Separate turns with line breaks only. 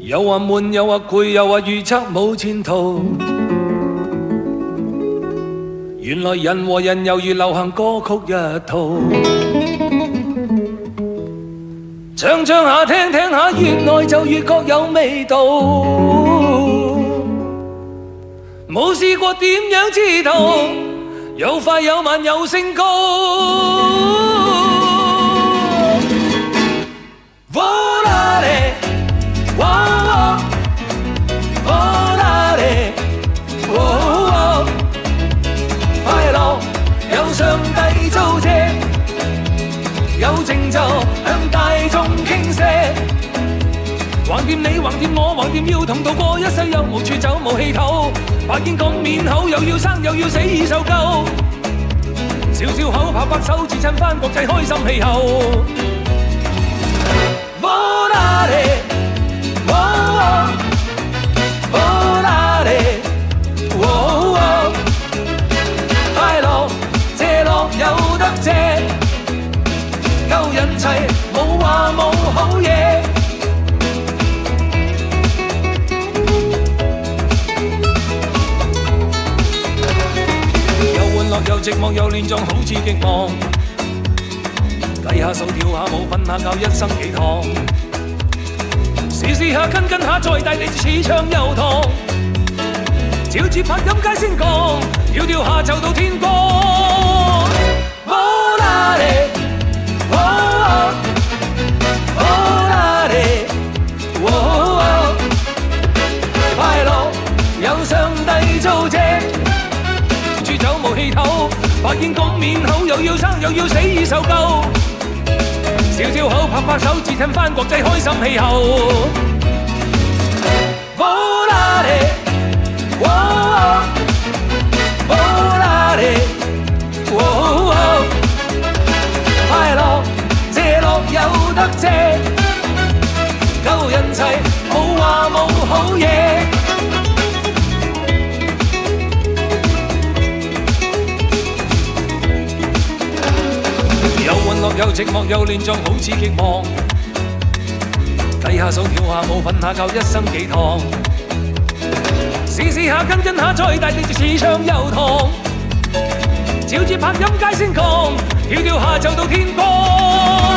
又話悶，又話攰，又話預測冇前途。原來人和人猶如流行歌曲一套，唱唱下聽聽下，越愛就越覺有味道。冇試過點樣知道，有快有慢有升高。快樂有上帝造借，有成就向大眾傾瀉。橫掂你，橫掂我，橫掂要同渡過一世，又無處走，無氣頭。白煙講面口，又要生又要死，已受夠。笑笑口，拍拍手，自襯返國際開心氣候。快樂借樂有得借，夠人齊，冇話冇好嘢。又歡樂又寂寞又亂撞，好似極忙。計下數跳下舞瞓下覺，一生幾趟。試試下跟跟下，再帶你似唱遊堂。照住拍音階先講，跳跳下就到天光。快樂有上帝造借，處走無氣頭，白煙講面口，又要生又要死，已受夠。笑笑口，拍拍手，自襯返國際開心氣候。快樂借樂有得借，夠人齊，冇話冇好嘢。又歡樂又寂寞又亂撞，好似極忙。計下數跳下舞瞓下覺，一生幾趟。試試下跟跟下，再帶你似唱遊堂。照住拍音階先講，跳跳下就到天光。